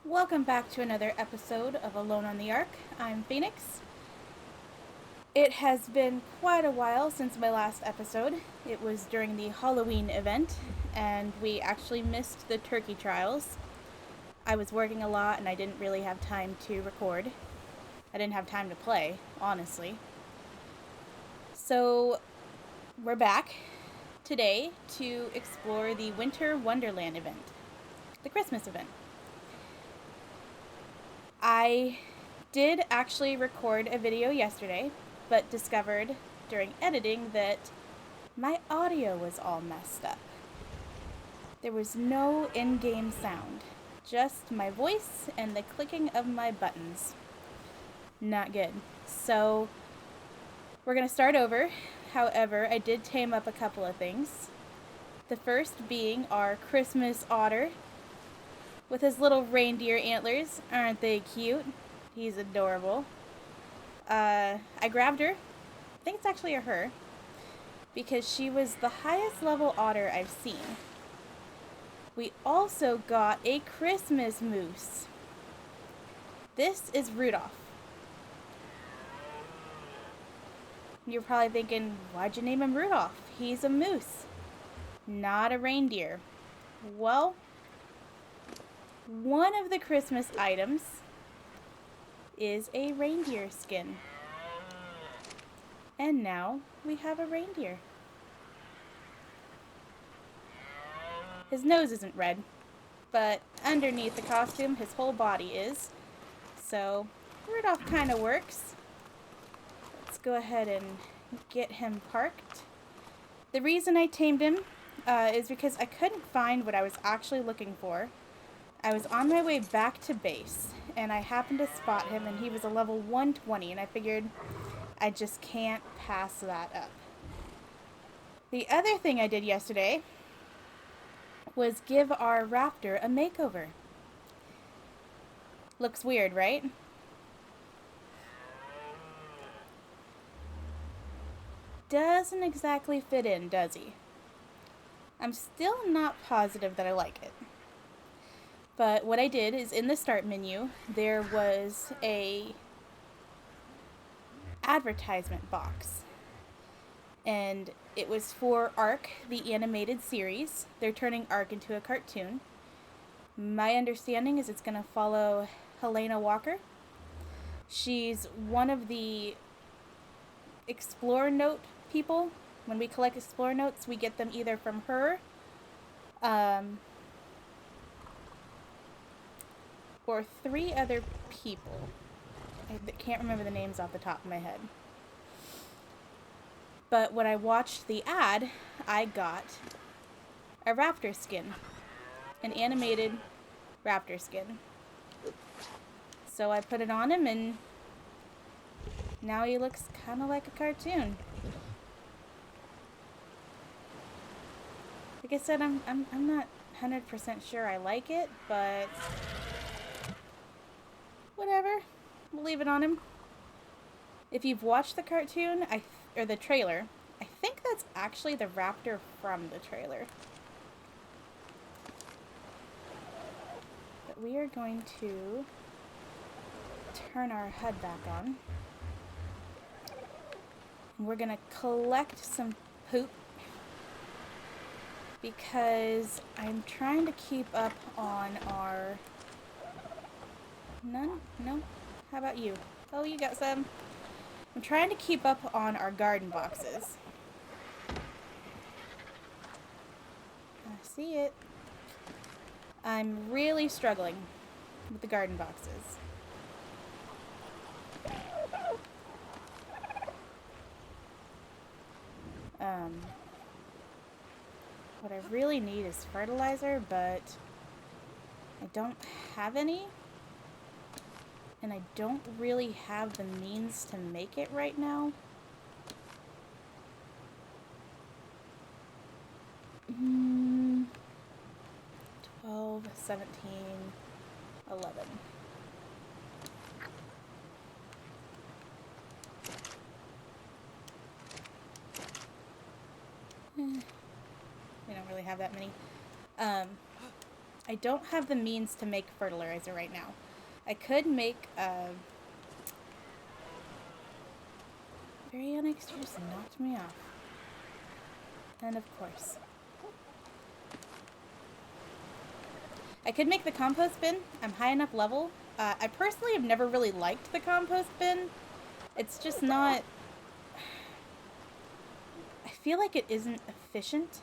Welcome back to another episode of Alone on the Ark. I'm Phoenix. It has been quite a while since my last episode. It was during the Halloween event, and we actually missed the turkey trials. I was working a lot and I didn't really have time to record. I didn't have time to play, honestly. So, we're back today to explore the Winter Wonderland event, the Christmas event. I did actually record a video yesterday, but discovered during editing that my audio was all messed up. There was no in-game sound, just my voice and the clicking of my buttons. Not good. So we're going to start over. However, I did tame up a couple of things. The first being our Christmas otter with his little reindeer antlers. Aren't they cute? He's adorable. I grabbed her. I think it's actually a her. Because she was the highest level otter I've seen. We also got a Christmas moose. This is Rudolph. You're probably thinking, why'd you name him Rudolph? He's a moose, not a reindeer. Well, one of the Christmas items is a reindeer skin. And now we have a reindeer. His nose isn't red, but underneath the costume, his whole body is. So, Rudolph kind of works. Let's go ahead and get him parked. The reason I tamed him is because I couldn't find what I was actually looking for. I was on my way back to base, and I happened to spot him, and he was a level 120, and I figured I just can't pass that up. The other thing I did yesterday was give our raptor a makeover. Looks weird, right? Doesn't exactly fit in, does he? I'm still not positive that I like it. But what I did is in the start menu, there was a advertisement box. And it was for Ark, the animated series. They're turning Ark into a cartoon. My understanding is it's going to follow Helena Walker. She's one of the Explore Note people. When we collect Explore Notes, we get them either from her or three other people. I can't remember the names off the top of my head. But when I watched the ad, I got a raptor skin. An animated raptor skin. So I put it on him, and now he looks kind of like a cartoon. Like I said, I'm not 100% sure I like it, but whatever. We'll leave it on him. If you've watched the cartoon, or the trailer, I think that's actually the raptor from the trailer. But we are going to turn our HUD back on. And we're going to collect some poop because I'm trying to keep up on our... None? No? How about you? Oh, you got some? I'm trying to keep up on our garden boxes. I see it. I'm really struggling with the garden boxes. What I really need is fertilizer, but I don't have any. And I don't really have the means to make it right now. 12, 17, 11. We don't really have that many. I don't have the means to make fertilizer right now. I could make Baryonyx just knocked me off. And of course. I could make the compost bin. I'm high enough level. I personally have never really liked the compost bin. It's just not... I feel like it isn't efficient.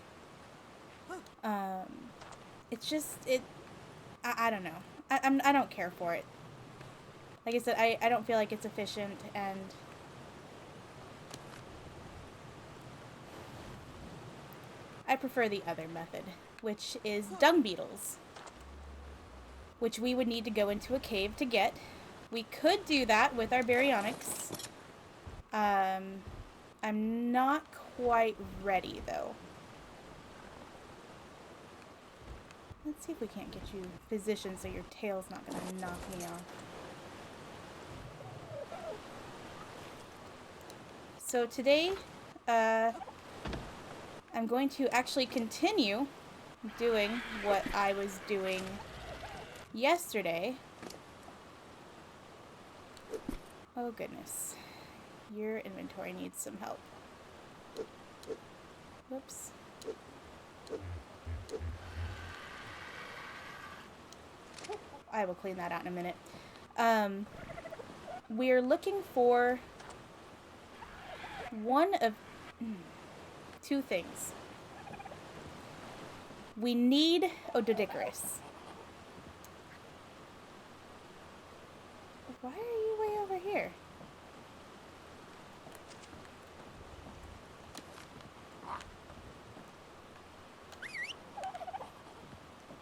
It's just... I don't know. I don't care for it. Like I said, I don't feel like it's efficient, and... I prefer the other method, which is dung beetles, which we would need to go into a cave to get. We could do that with our baryonyx. I'm not quite ready, though. Let's see if we can't get you positioned so your tail's not going to knock me off. So today, I'm going to actually continue doing what I was doing yesterday. Oh goodness. Your inventory needs some help. Whoops. I will clean that out in a minute. We're looking for one of two things. We need Ododicarus. Why are you way over here?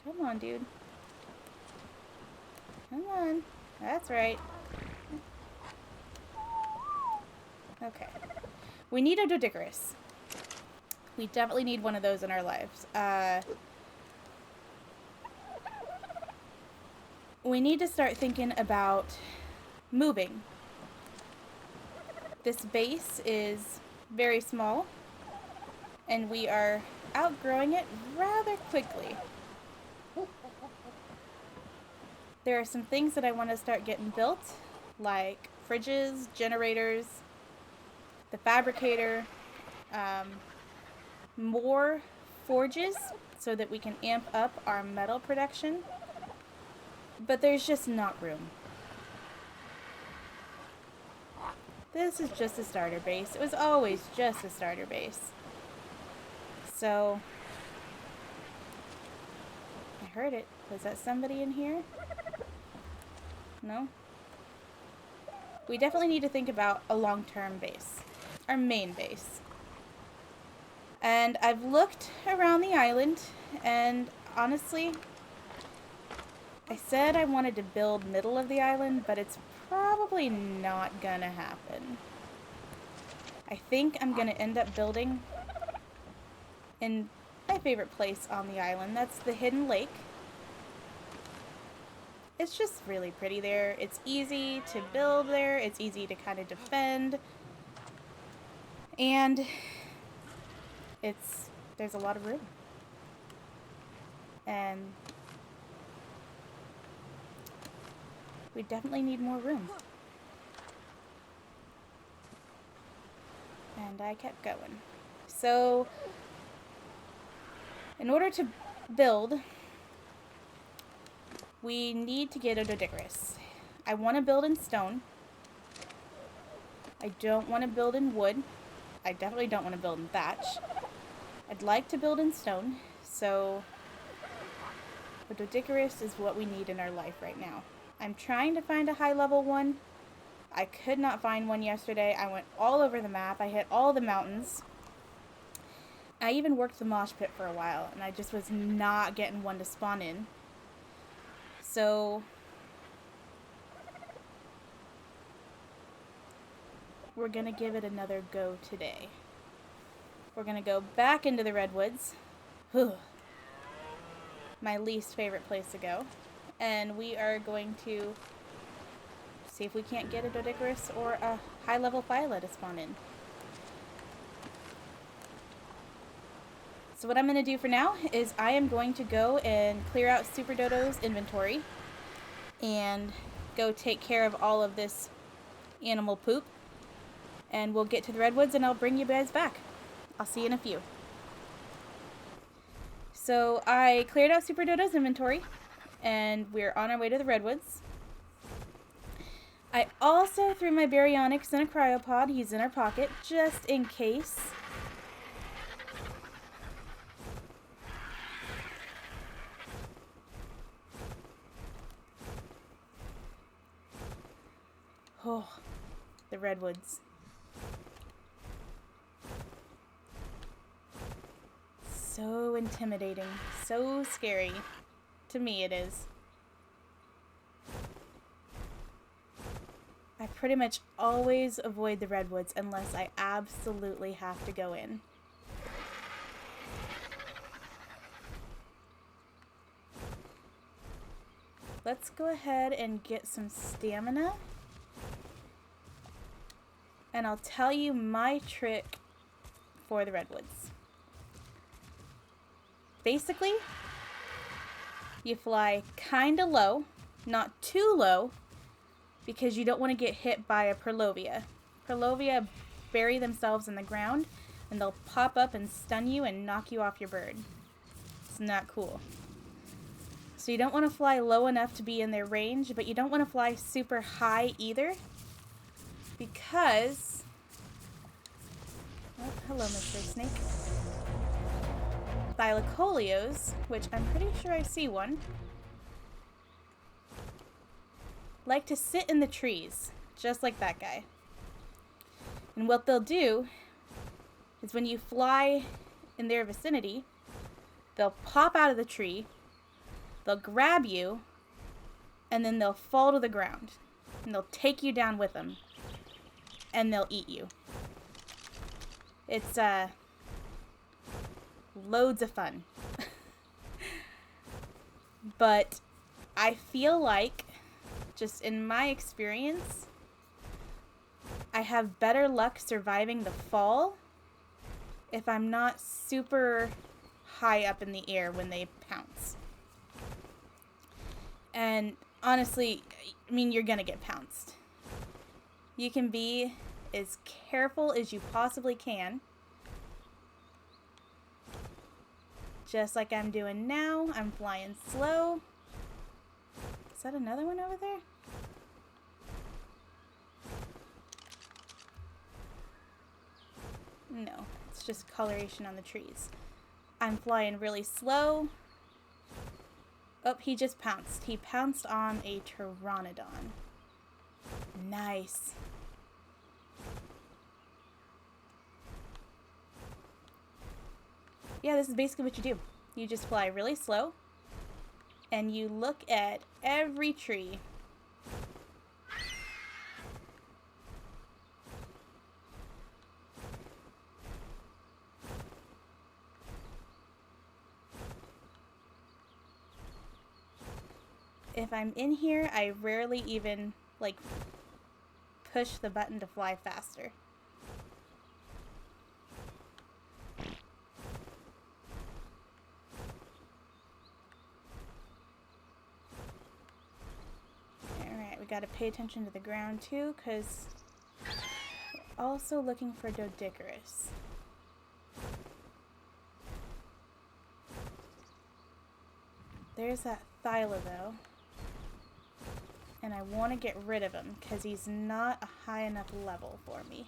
Come on, dude. Come on. That's right. Okay. We need Ododicarus. We definitely need one of those in our lives. We need to start thinking about moving. This base is very small, and we are outgrowing it rather quickly. There are some things that I want to start getting built, like fridges, generators, the fabricator, more forges so that we can amp up our metal production, but there's just not room. This is just a starter base. It was always just a starter base. So, I heard it. Was that somebody in here? No? We definitely need to think about a long-term base. Our main base. And I've looked around the island, and honestly, I said I wanted to build middle of the island, but it's probably not gonna happen. I think I'm gonna end up building in my favorite place on the island. That's the hidden lake. It's just really pretty there. It's easy to build there. It's easy to kind of defend. And there's a lot of room. And we definitely need more room. And I kept going. So, in order to build, we need to get Ododicarus. I want to build in stone. I don't want to build in wood. I definitely don't want to build in thatch. I'd like to build in stone, so Ododicarus is what we need in our life right now. I'm trying to find a high level one. I could not find one yesterday. I went all over the map. I hit all the mountains. I even worked the mosh pit for a while, and I just was not getting one to spawn in. So we're going to give it another go today. We're going to go back into the redwoods. Whew. My least favorite place to go. And we are going to see if we can't get a Ododicarus or a high-level Phyla to spawn in. So what I'm going to do for now is I am going to go and clear out Super Dodo's inventory and go take care of all of this animal poop. And we'll get to the redwoods and I'll bring you guys back. I'll see you in a few. So I cleared out Super Dodo's inventory and we're on our way to the redwoods. I also threw my baryonyx in a cryopod. He's in our pocket just in case. Oh, the redwoods. So intimidating, so scary. To me it is. I pretty much always avoid the redwoods unless I absolutely have to go in. Let's go ahead and get some stamina. And I'll tell you my trick for the redwoods. Basically, you fly kinda low, not too low, because you don't want to get hit by a Purlovia. Purlovia bury themselves in the ground and they'll pop up and stun you and knock you off your bird. It's not cool. So you don't want to fly low enough to be in their range, but you don't want to fly super high either, because... Oh, hello, Mr. Snake. Thylacoleos, which I'm pretty sure I see one, like to sit in the trees, just like that guy. And what they'll do is when you fly in their vicinity, they'll pop out of the tree, they'll grab you, and then they'll fall to the ground. And they'll take you down with them. And they'll eat you. It's, loads of fun. But I feel like, just in my experience, I have better luck surviving the fall if I'm not super high up in the air when they pounce. And honestly, I mean, you're gonna get pounced. You can be as careful as you possibly can. Just like I'm doing now. I'm flying slow. Is that another one over there? No, it's just coloration on the trees. I'm flying really slow. Oh, he just pounced. He pounced on a pteranodon. Nice. Yeah, this is basically what you do. You just fly really slow, and you look at every tree. If I'm in here, I rarely even, like, push the button to fly faster. Alright, we gotta pay attention to the ground too, because we're also looking for Doedicurus. There's that Thyla, though. And I want to get rid of him because he's not a high enough level for me.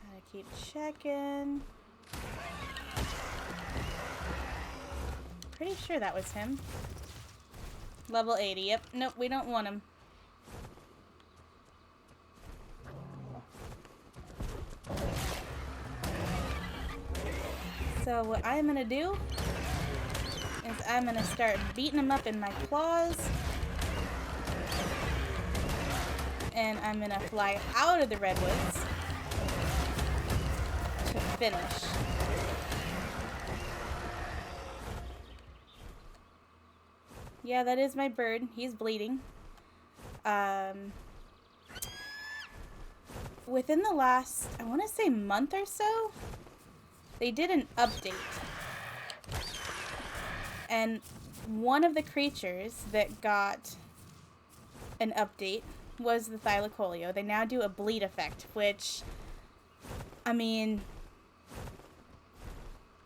Gotta keep checking. Pretty sure that was him. Level 80. Yep. Nope, we don't want him. So what I'm gonna do is I'm gonna start beating them up in my claws, and I'm gonna fly out of the redwoods to finish. Yeah, that is my bird. He's bleeding. within the last, I want to say month or so, they did an update. And one of the creatures that got an update was the Thylacoleo. They now do a bleed effect, which, I mean,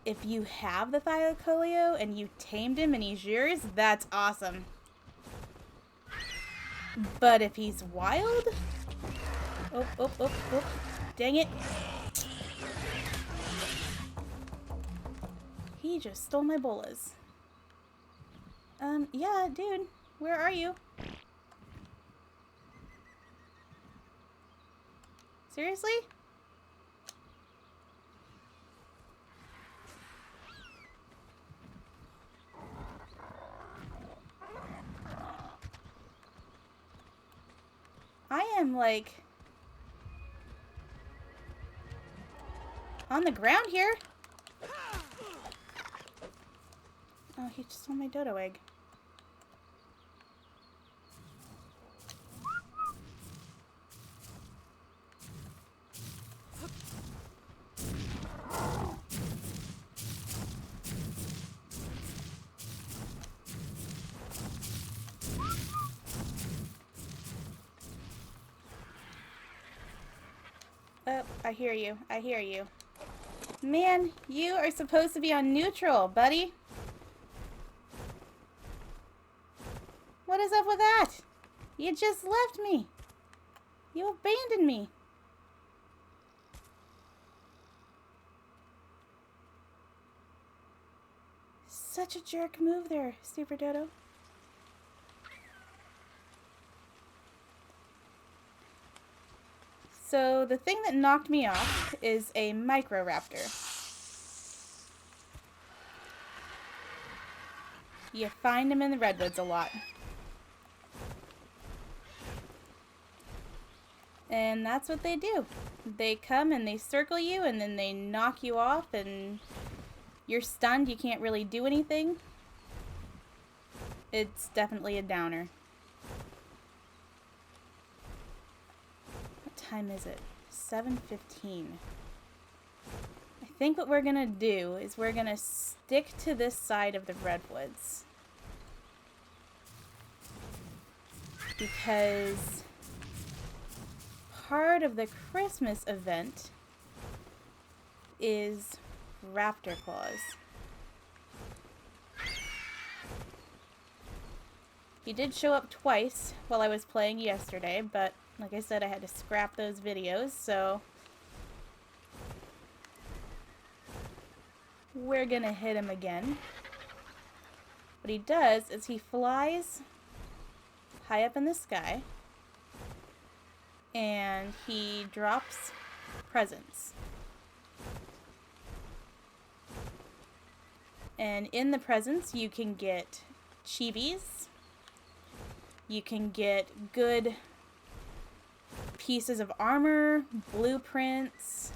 if you have the Thylacoleo and you tamed him and he's yours, that's awesome. But if he's wild... Oh. Dang it. He just stole my bolas. Yeah, dude. Where are you? Seriously? I am, like, on the ground here. Oh, he just stole my dodo egg. Oh, I hear you. I hear you. Man, you are supposed to be on neutral, buddy. What is up with that? You just left me. You abandoned me. Such a jerk move there, Super Dodo. So the thing that knocked me off is a Microraptor. You find them in the redwoods a lot. And that's what they do. They come and they circle you and then they knock you off and you're stunned. You can't really do anything. It's definitely a downer. What time is it? 7:15. I think what we're gonna do is we're gonna stick to this side of the redwoods. Because part of the Christmas event is raptor claws. He did show up twice while I was playing yesterday, but like I said, I had to scrap those videos, so we're gonna hit him again. What he does is he flies high up in the sky and he drops presents. And in the presents you can get chibis, you can get good pieces of armor, blueprints,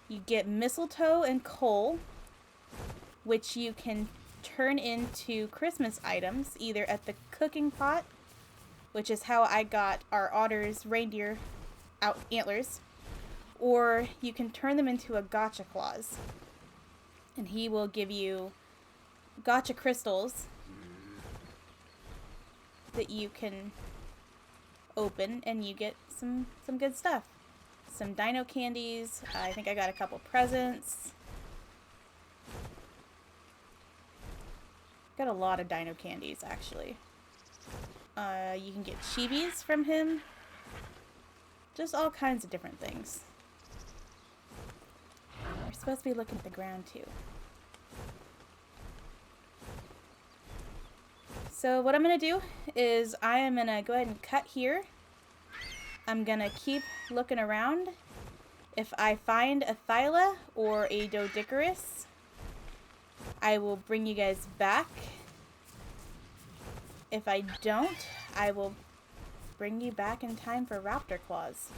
you get mistletoe and coal, which you can turn into Christmas items, either at the cooking pot, which is how I got our otter's reindeer antlers, or you can turn them into a gotcha claws. And he will give you gotcha crystals that you can open and you get some good stuff. Some dino candies. I think I got a couple presents. Got a lot of dino candies, actually. You can get chibis from him. Just all kinds of different things. We're supposed to be looking at the ground, too. So what I'm going to do is I am going to go ahead and cut here. I'm going to keep looking around. If I find a Thyla or a Doedicurus, I will bring you guys back. If I don't, I will bring you back in time for raptor claws.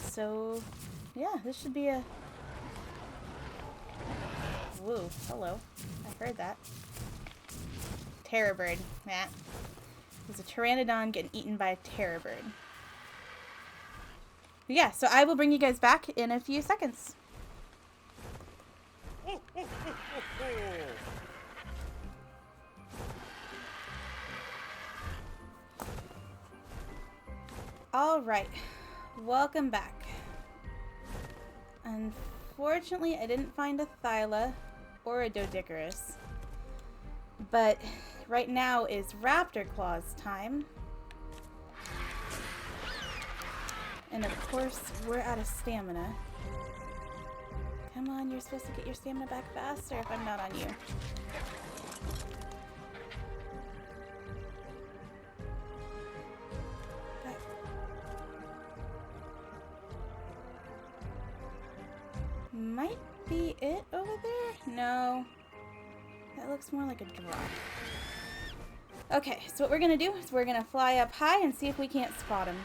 So, yeah, this should be a... Whoa, hello. I heard that. terror bird. Nah. There's a pteranodon getting eaten by a terror bird. But yeah, so I will bring you guys back in a few seconds. Alright, welcome back. Unfortunately, I didn't find a Thyla or a Doedicurus. But right now is Raptor Claws time. And of course, we're out of stamina. Come on, you're supposed to get your stamina back faster if I'm not on you. Might be it over there? No. That looks more like a drop. Okay, so what we're gonna do is we're gonna fly up high and see if we can't spot him.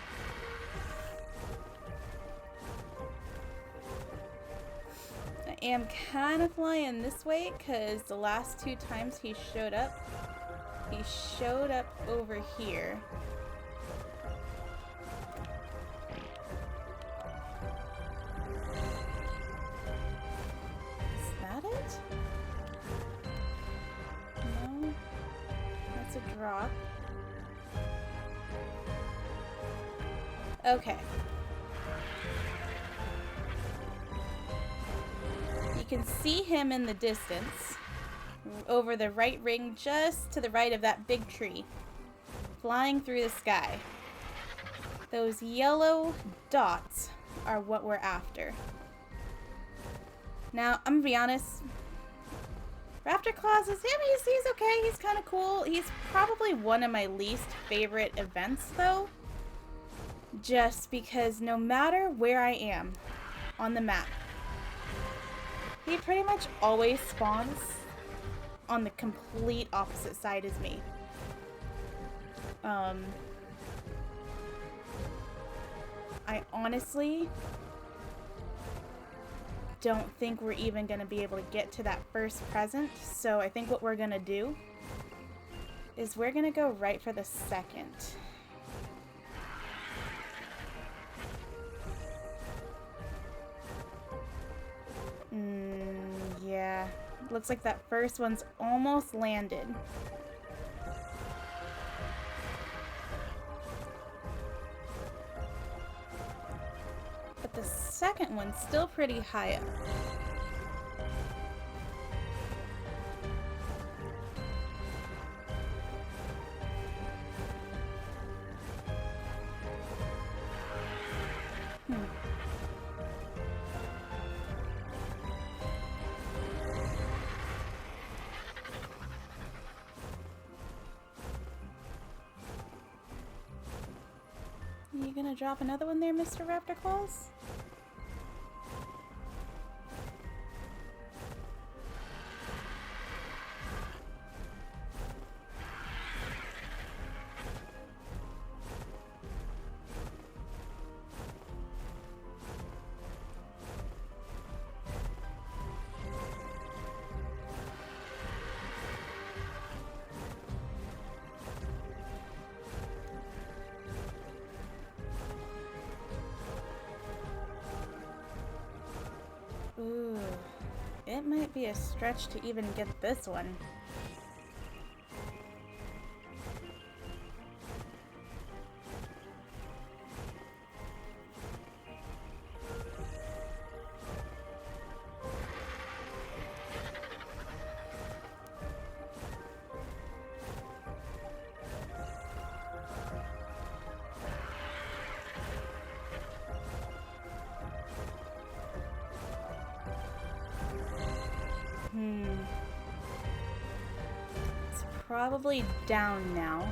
I am kind of flying this way because the last 2 times he showed up over here. A drop. Okay. You can see him in the distance over the right ring just to the right of that big tree, flying through the sky. Those yellow dots are what we're after. Now, I'm gonna be honest, Raptor Claws is, he's okay, he's kind of cool. He's probably one of my least favorite events, though. Just because no matter where I am on the map, he pretty much always spawns on the complete opposite side as me. I honestly don't think we're even going to be able to get to that first present, so I think what we're going to do is we're going to go right for the second. Yeah, looks like that first one's almost landed. But the second one's still pretty high up. You gonna drop another one there, Mr. Raptor Claws? Ooh, it might be a stretch to even get this one. It's probably down now.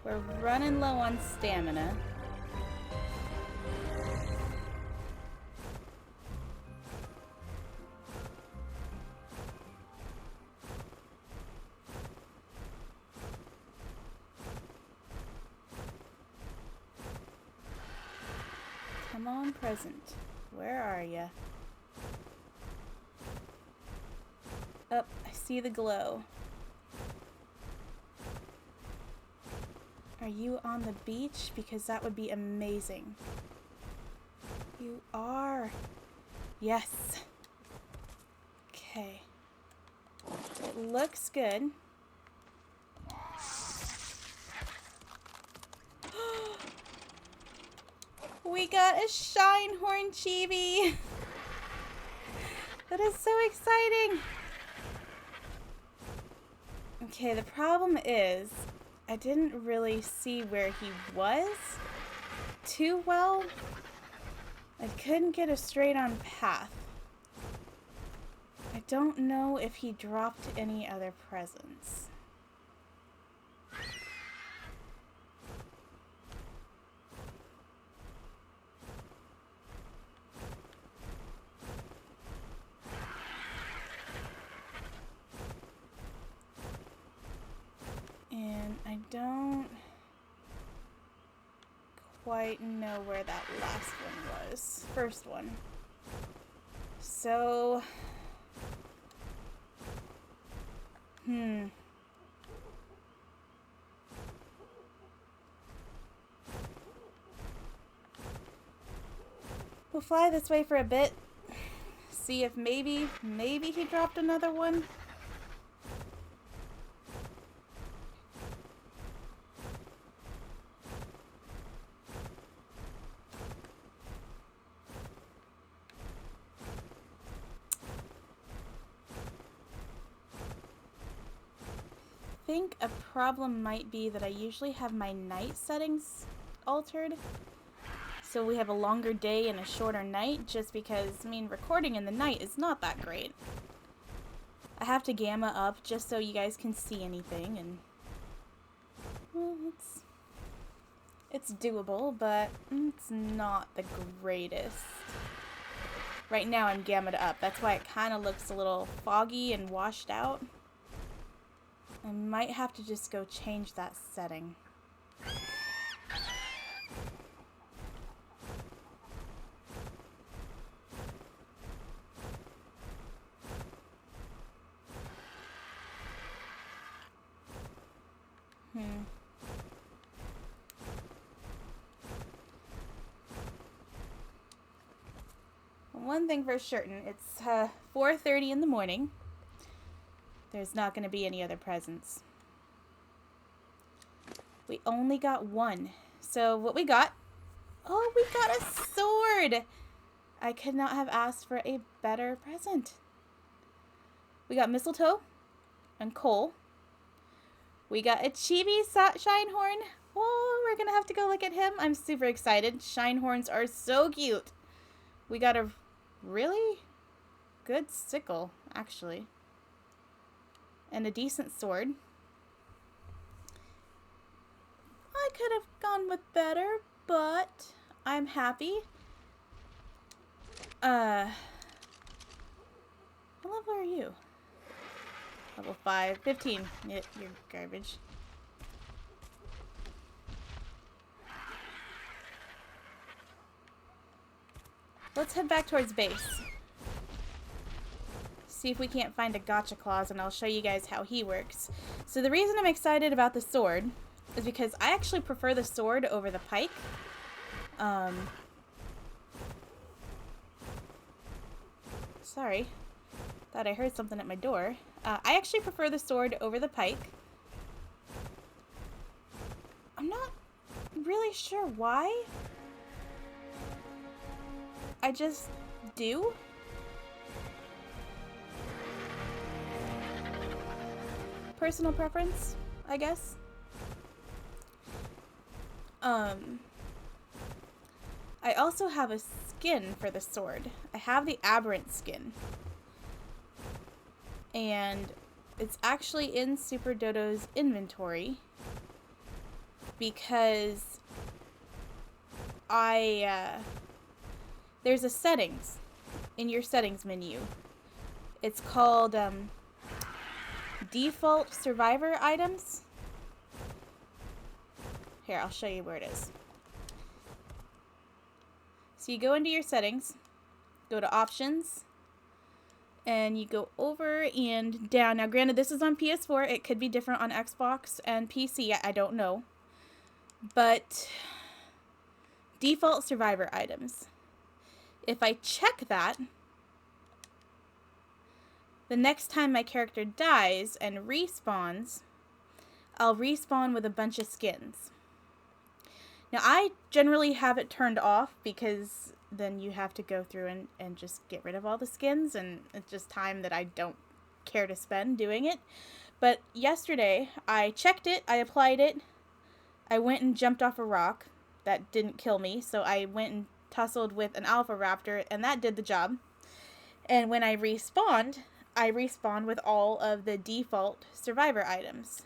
We're running low on stamina. Come on, present. Where are ya? Oh, I see the glow. Are you on the beach? Because that would be amazing. You are. Yes. Okay. It looks good. We got a Shinehorn chibi. That is so exciting. Okay, the problem is I didn't really see where he was too well. I couldn't get a straight on path. I don't know if he dropped any other presents. And I don't quite know where that last one was. First one. So... We'll fly this way for a bit. See if maybe he dropped another one. I think a problem might be that I usually have my night settings altered. So we have a longer day and a shorter night, just because, I mean, recording in the night is not that great. I have to gamma up just so you guys can see anything, and well, it's doable, but it's not the greatest. Right now I'm gammaed up. That's why it kind of looks a little foggy and washed out. I might have to just go change that setting. One thing for certain, it's 4:30 in the morning. There's not going to be any other presents. We only got one. So what we got... Oh, we got a sword! I could not have asked for a better present. We got mistletoe and coal. We got a chibi Shinehorn. Oh, we're going to have to go look at him. I'm super excited. Shinehorns are so cute. We got a really good sickle, actually. And a decent sword. I could have gone with better, but I'm happy. What level are you? Level 5. 15. Yeah, you're garbage. Let's head back towards base. See if we can't find a gotcha clause, and I'll show you guys how he works. So the reason I'm excited about the sword is because I actually prefer the sword over the pike. Sorry. Thought I heard something at my door. I actually prefer the sword over the pike. I'm not really sure why. I just do. Personal preference, I guess. I also have a skin for the sword. I have the aberrant skin. And it's actually in Super Dodo's inventory because there's a settings in your settings menu. It's called default survivor items. Here, I'll show you where it is. So you go into your settings, go to options, And you go over and down. Now, granted, this is on PS4. It could be different on Xbox and PC. I don't know. But default survivor items. If I check that, the next time my character dies and respawns, I'll respawn with a bunch of skins. Now, I generally have it turned off because then you have to go through and just get rid of all the skins, and it's just time that I don't care to spend doing it. But yesterday, I checked it, I applied it, I went and jumped off a rock. That didn't kill me, so I went and tussled with an alpha raptor, and that did the job. And when I respawned with all of the default survivor items.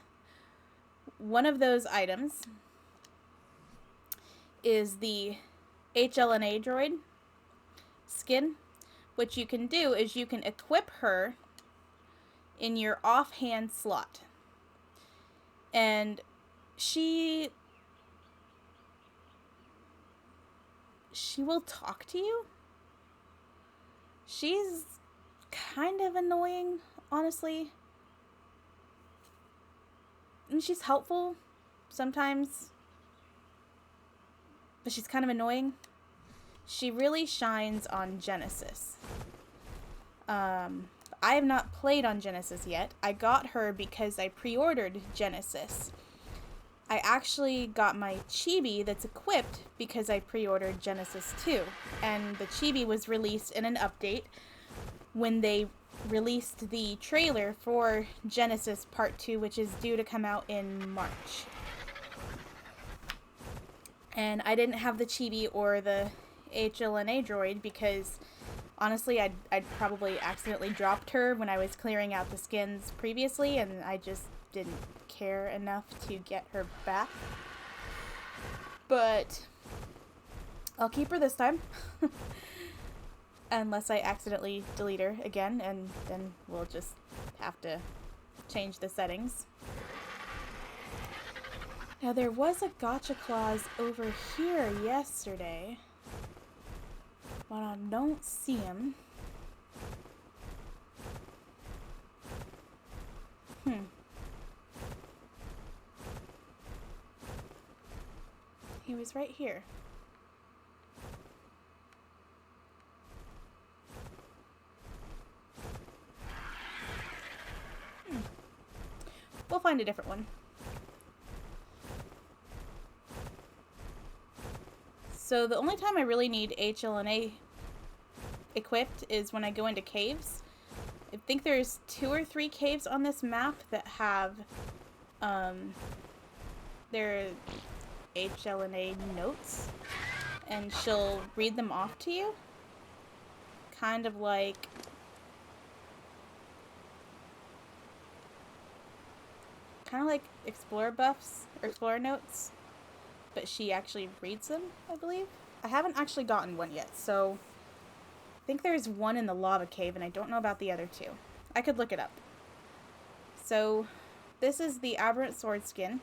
One of those items is the HLNA droid skin. What you can do is you can equip her in your offhand slot. And she will talk to you. She's kind of annoying, honestly. And she's helpful sometimes, but she's kind of annoying. She really shines on Genesis. I have not played on Genesis yet. I got her because I pre-ordered Genesis. I actually got my chibi that's equipped because I pre-ordered Genesis 2. And the chibi was released in an update when they released the trailer for Genesis Part 2, which is due to come out in March. And I didn't have the chibi or the HLNA droid because, honestly, I'd probably accidentally dropped her when I was clearing out the skins previously, and I just didn't care enough to get her back. But I'll keep her this time. Unless I accidentally delete her again, and then we'll just have to change the settings. Now, there was a gotcha clause over here yesterday, but I don't see him. He was right here. We'll find a different one. So the only time I really need HLNA equipped is when I go into caves. I think there's 2 or 3 caves on this map that have their HLNA notes, and she'll read them off to you. Kind of like Explorer buffs or Explorer notes, but she actually reads them, I believe. I haven't actually gotten one yet, so I think there's one in the lava cave, and I don't know about the other 2. I could look it up. So this is the aberrant sword skin,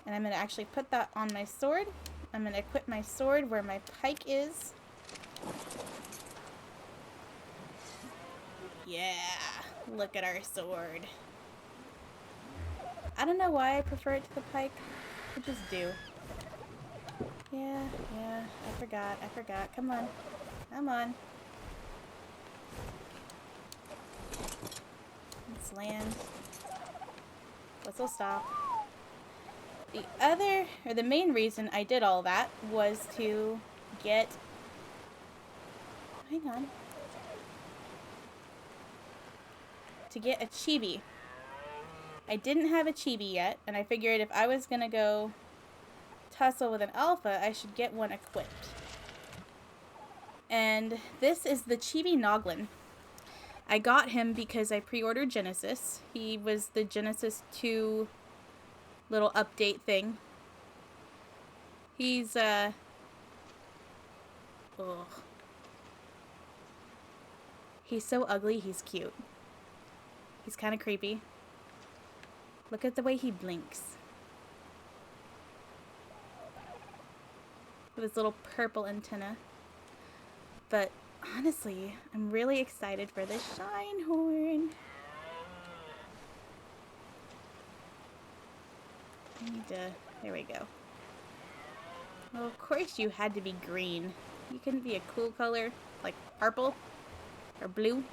and I'm going to actually put that on my sword. I'm going to equip my sword where my pike is. Yeah, look at our sword. I don't know why I prefer it to the pike. I just do. Yeah, I forgot. Come on. Let's land. Let's all stop. The main reason I did all that was to get... Hang on. To get a chibi. I didn't have a chibi yet, and I figured if I was gonna go tussle with an alpha, I should get one equipped. And this is the Chibi Noglin. I got him because I pre-ordered Genesis. He was the Genesis 2 little update thing. He's, he's so ugly, he's cute. He's kind of creepy. Look at the way he blinks. With his little purple antenna. But honestly, I'm really excited for this shine horn. I need to, there we go. Well, of course you had to be green. You couldn't be a cool color, like purple or blue.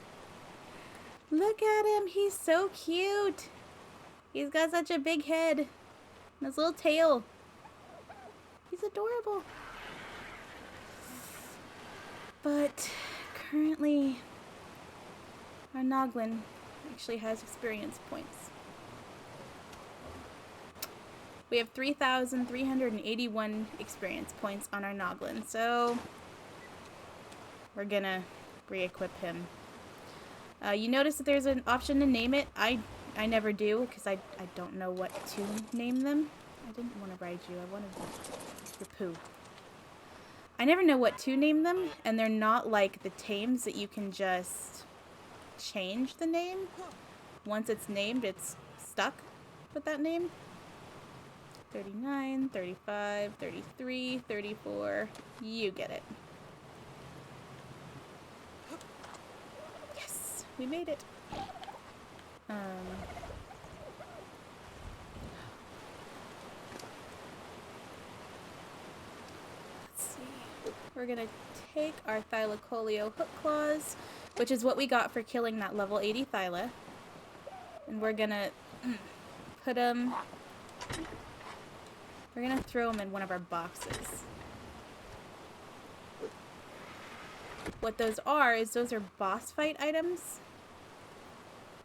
Look at him, he's so cute. He's got such a big head and his little tail. He's adorable. But currently, our Noglin actually has experience points. We have 3,381 experience points on our Noglin, so we're gonna re-equip him. You notice that there's an option to name it. I never do, because I don't know what to name them. I didn't want to ride you, I wanted your poo. I never know what to name them, and they're not like the tames that you can just change the name. Once it's named, it's stuck with that name. 39, 35, 33, 34. You get it. Yes, we made it. Let's see. We're gonna take our Thylacoleo hook claws, which is what we got for killing that level 80 Thyla, and we're gonna put them. We're gonna throw them in one of our boxes. What those are is those are boss fight items.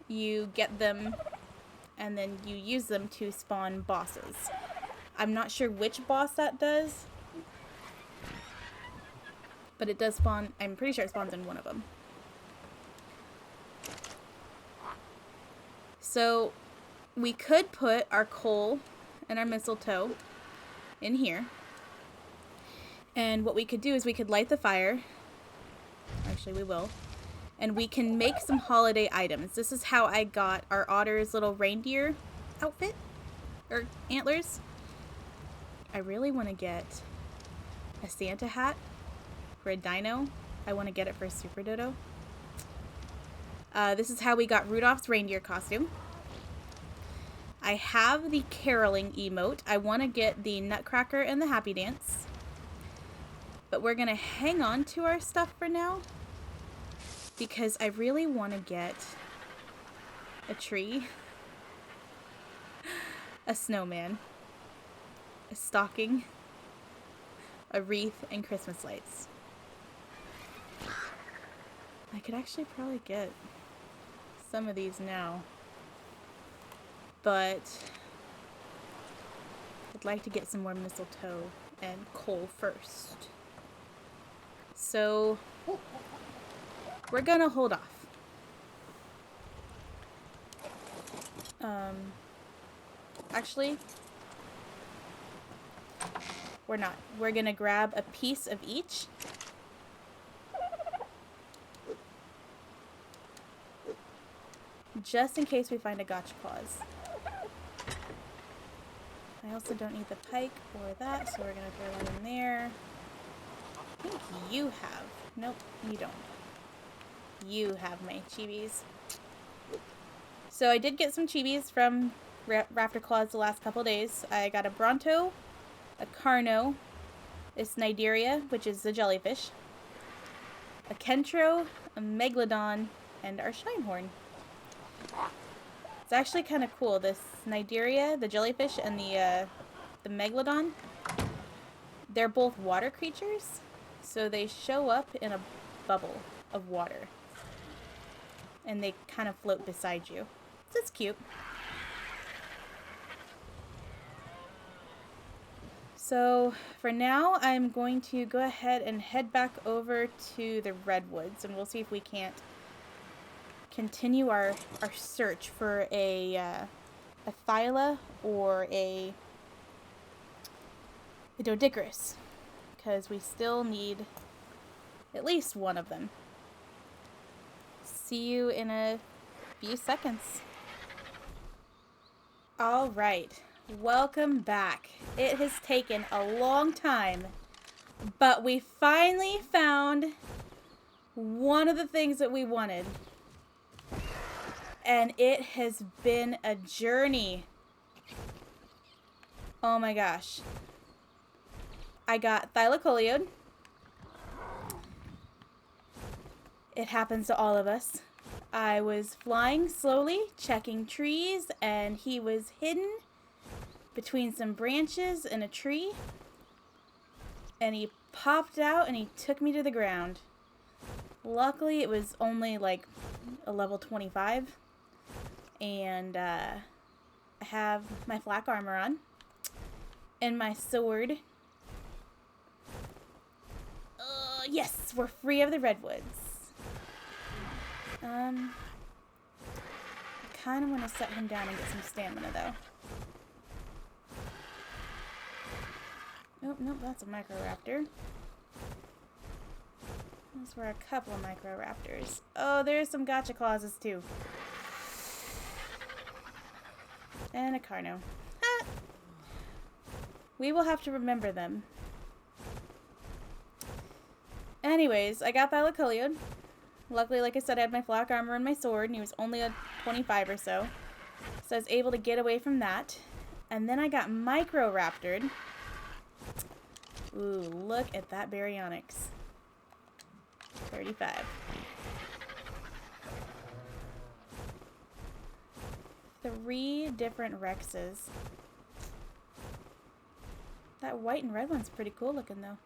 You get them and then you use them to spawn bosses. I'm not sure which boss that does, but it does spawn. I'm pretty sure it spawns in one of them. So we could put our coal and our mistletoe in here, and what we could do is we could light the fire. Actually, we will. And we can make some holiday items. This is how I got our otter's little reindeer outfit, or antlers. I really want to get a Santa hat for a dino. I want to get it for a Super Dodo. This is how we got Rudolph's reindeer costume. I have the caroling emote. I want to get the Nutcracker and the Happy Dance. But we're going to hang on to our stuff for now, because I really want to get a tree, a snowman, a stocking, a wreath, and Christmas lights. I could actually probably get some of these now, but I'd like to get some more mistletoe and coal first. So we're gonna hold off. Actually, we're not. We're gonna grab a piece of each. Just in case we find a gotcha clause. I also don't need the pike or that, so we're gonna throw that in there. I think you have. Nope, you don't. You have my chibis. So I did get some chibis from Raptor Claws the last couple days. I got a Bronto, a Carno, a Snideria, which is the jellyfish, a Kentro, a Megalodon, and our Shinehorn. It's actually kind of cool. This Snideria, the jellyfish, and the Megalodon, they're both water creatures, so they show up in a bubble of water, and they kind of float beside you. So it's cute. So for now, I'm going to go ahead and head back over to the redwoods, and we'll see if we can't continue our search for a Thyla or a Doedicurus, because we still need at least one of them. See you in a few seconds. All right, welcome back. It has taken a long time, but we finally found one of the things that we wanted. And it has been a journey. Oh my gosh. I got thylacoleo. It happens to all of us. I was flying slowly, checking trees, and he was hidden between some branches and a tree. And he popped out and he took me to the ground. Luckily, it was only like a level 25. And I have my flak armor on. And my sword. Yes, we're free of the redwoods. I kind of want to set him down and get some stamina, though. Nope, that's a microraptor. Those were a couple of microraptors. Oh, there's some gotcha clauses, too. And a Carno. Ah! We will have to remember them. Anyways, I got thylacoleo. Luckily, like I said, I had my flak armor and my sword, and he was only a 25 or so. So I was able to get away from that. And then I got microraptored. Ooh, look at that baryonyx. 35. 3 different Rexes. That white and red one's pretty cool looking, though.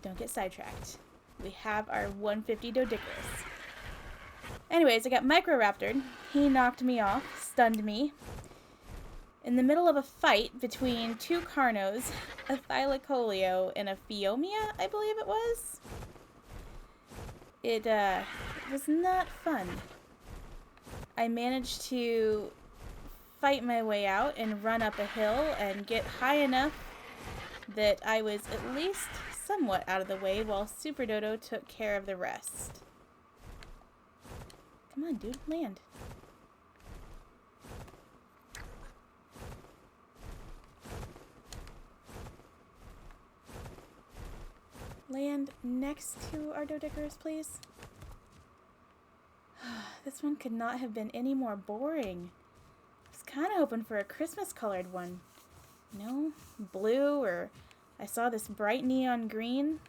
Don't get sidetracked. We have our 150 Doedicurus. Anyways, I got microraptored. He knocked me off, stunned me. In the middle of a fight between 2 Carnos, a thylacoleo, and a Phiomia, I believe it was. It was not fun. I managed to fight my way out and run up a hill and get high enough that I was at least somewhat out of the way while Super Dodo took care of the rest. Come on, dude, land. Land next to our Doedicurus, please. This one could not have been any more boring. I was kind of hoping for a Christmas colored one. No? Blue, or I saw this bright neon green.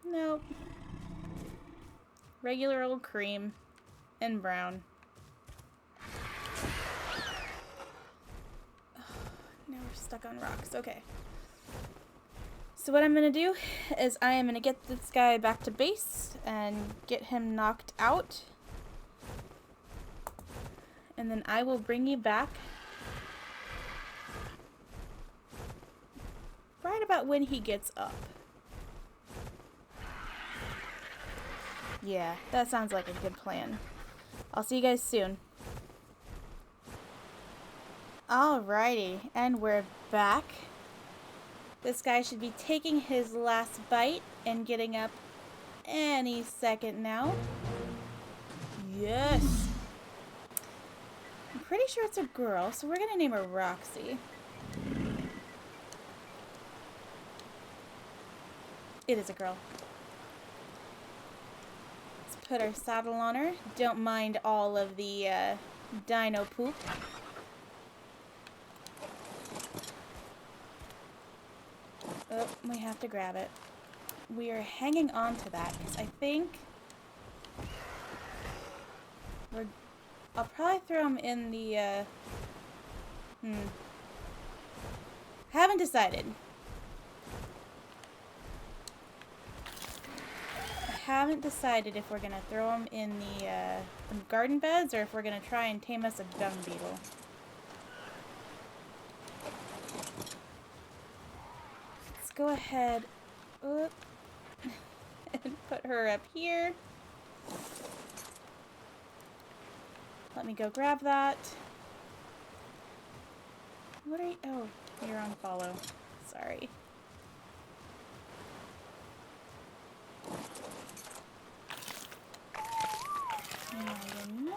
Nope. Regular old cream and brown. Oh, now we're stuck on rocks. Okay. So what I'm going to do is I am going to get this guy back to base and get him knocked out. And then I will bring you back right about when he gets up. Yeah, that sounds like a good plan. I'll see you guys soon. Alrighty, and we're back. This guy should be taking his last bite and getting up any second now. Yes! I'm pretty sure it's a girl, so we're gonna name her Roxy. It is a girl. Let's put our saddle on her. Don't mind all of the dino poop. Oh, we have to grab it. We are hanging on to that because I think I'll probably throw him in the haven't decided. I haven't decided if we're gonna throw him in the garden beds or if we're gonna try and tame us a dung beetle. Go ahead and put her up here. Let me go grab that. What are you? Oh, you're on follow. Sorry. No, you're not.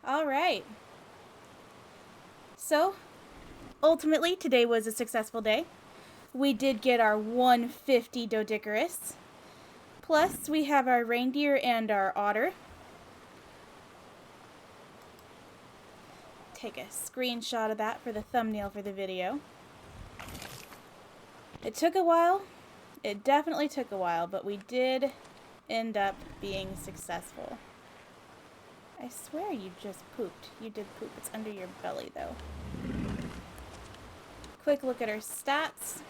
All right. So, ultimately, today was a successful day. We did get our 150 Doedicurus. Plus, we have our reindeer and our otter. Take a screenshot of that for the thumbnail for the video. It took a while. It definitely took a while, but we did end up being successful. I swear you just pooped. You did poop. It's under your belly, though. Quick look at her stats.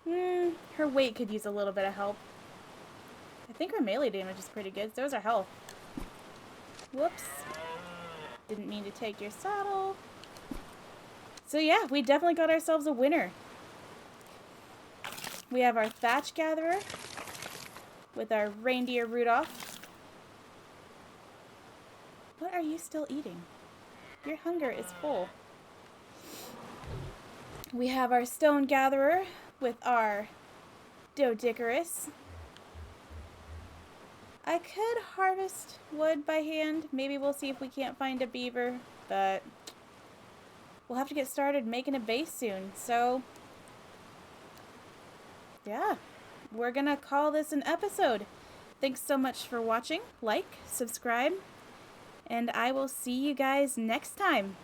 Her weight could use a little bit of help. I think her melee damage is pretty good. So is her health. Whoops. Didn't mean to take your saddle. So yeah, we definitely got ourselves a winner. We have our thatch gatherer with our reindeer Rudolph. What are you still eating? Your hunger is full. We have our stone gatherer with our Doedicurus. I could harvest wood by hand. Maybe we'll see if we can't find a beaver, but we'll have to get started making a base soon. So, yeah, we're gonna call this an episode. Thanks so much for watching. Like, subscribe, and I will see you guys next time.